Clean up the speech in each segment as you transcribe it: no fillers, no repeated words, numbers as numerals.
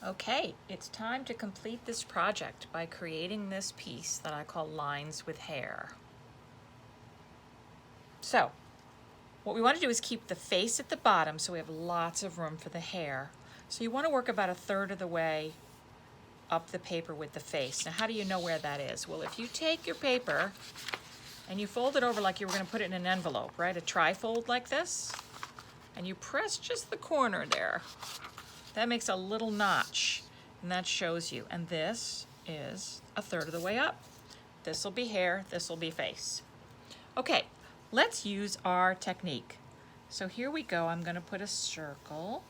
Okay, it's time to complete this project by creating this piece that I call Lines with Hair. So, what we want to do is keep the face at the bottom so we have lots of room for the hair. So you want to work about 1/3 of the way up the paper with the face. Now, how do you know where that is? Well, if you take your paper and you fold it over like you were going to put it in an envelope, right? A tri-fold like this, and you press just the corner there. That makes a little notch, and that shows you. And this is 1/3 of the way up. This will be hair, this will be face. Okay, let's use our technique. So here we go. I'm going to put a circle.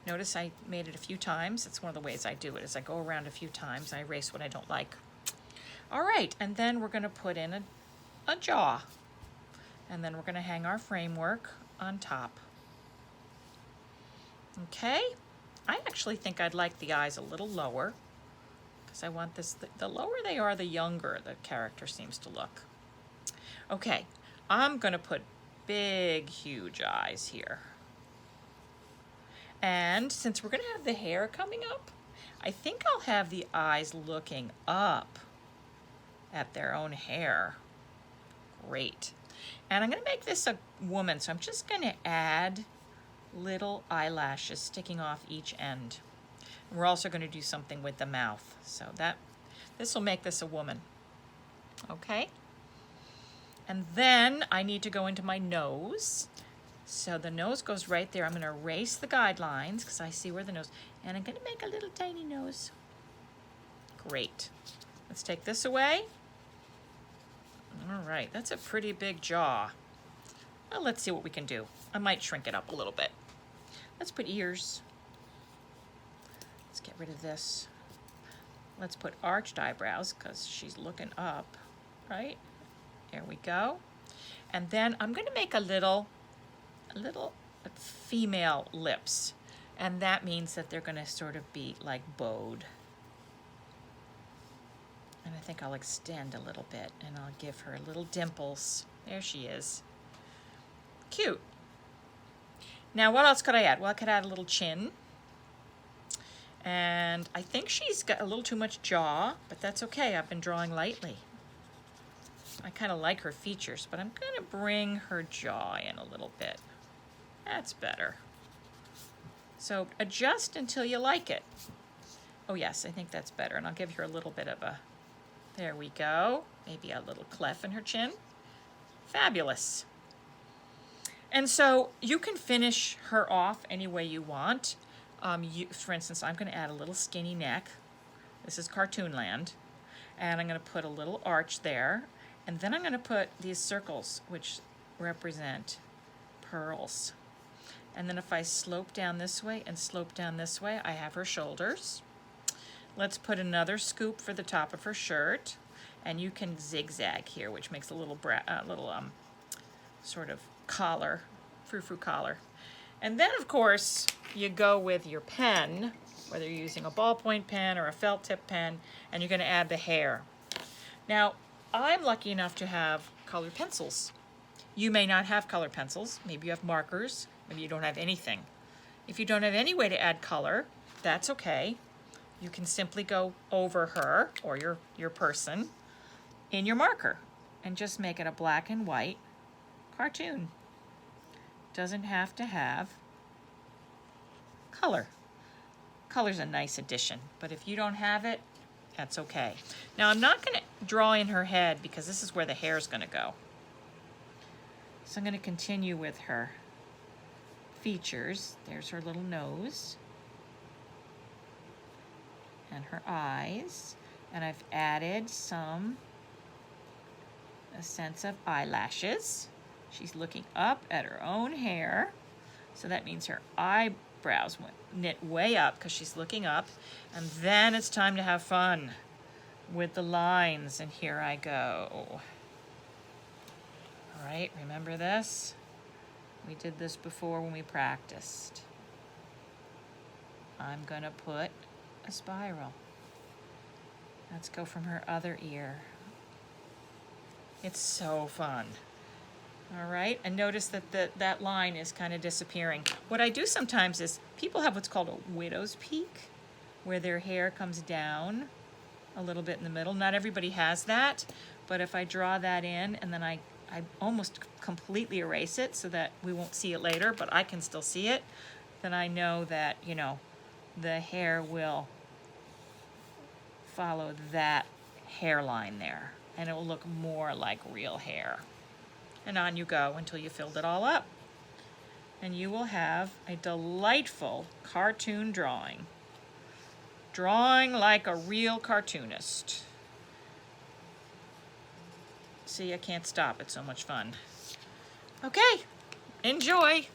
Notice I made it a few times. It's one of the ways I do it, is I go around a few times and I erase what I don't like. All right, and then we're going to put in a jaw. And then we're going to hang our framework on top. Okay, I actually think I'd like the eyes a little lower because I want this, the lower they are, the younger the character seems to look. Okay, I'm going to put big, huge eyes here. And since we're going to have the hair coming up, I think I'll have the eyes looking up at their own hair. Great. And I'm going to make this a woman, so I'm just going to add little eyelashes sticking off each end. We're also going to do something with the mouth, so this will make this a woman. Okay? And then I need to go into my nose. So the nose goes right there. I'm going to erase the guidelines because I see where the nose, and I'm going to make a little tiny nose. Great. Let's take this away. All right, that's a pretty big jaw. Well, let's see what we can do. I might shrink it up a little bit. Let's put ears. Let's get rid of this. Let's put arched eyebrows because she's looking up, right? There we go. And then I'm going to make a little female lips. And that means that they're going to sort of be like bowed. And I think I'll extend a little bit and I'll give her little dimples. There she is. Cute. Now, what else could I add? Well, I could add a little chin. And I think she's got a little too much jaw, but that's okay. I've been drawing lightly. I kind of like her features, but I'm going to bring her jaw in a little bit. That's better. So adjust until you like it. Oh, yes, I think that's better. And I'll give her a little bit of a, there we go. Maybe a little clef in her chin. Fabulous. And so you can finish her off any way you want. For instance, I'm going to add a little skinny neck. This is Cartoon Land. And I'm going to put a little arch there. And then I'm going to put these circles, which represent pearls. And then if I slope down this way and slope down this way, I have her shoulders. Let's put another scoop for the top of her shirt. And you can zigzag here, which makes a little sort of collar, frou-frou collar. And then, of course, you go with your pen, whether you're using a ballpoint pen or a felt tip pen, and you're going to add the hair. Now, I'm lucky enough to have colored pencils. You may not have colored pencils. Maybe you have markers. Maybe you don't have anything. If you don't have any way to add color, that's okay. You can simply go over her or your person in your marker and just make it a black and white cartoon. Doesn't have to have color. Color's a nice addition, but if you don't have it, that's okay. Now I'm not going to draw in her head because this is where the hair is going to go. So I'm going to continue with her features. There's her little nose and her eyes, and I've added a sense of eyelashes. She's looking up at her own hair, so that means her eyebrows went knit way up because she's looking up. And then it's time to have fun with the lines, and here I go. All right, remember this? We did this before when we practiced. I'm gonna put a spiral. Let's go from her other ear. It's so fun. All right, and notice that that line is kind of disappearing. What I do sometimes is people have what's called a widow's peak, where their hair comes down a little bit in the middle. Not everybody has that, but if I draw that in and then I almost completely erase it so that we won't see it later, but I can still see it, then I know that, you know, the hair will follow that hairline there, and it will look more like real hair. And on you go until you filled it all up. And you will have a delightful cartoon drawing. Drawing like a real cartoonist. See, I can't stop. It's so much fun. Okay, enjoy.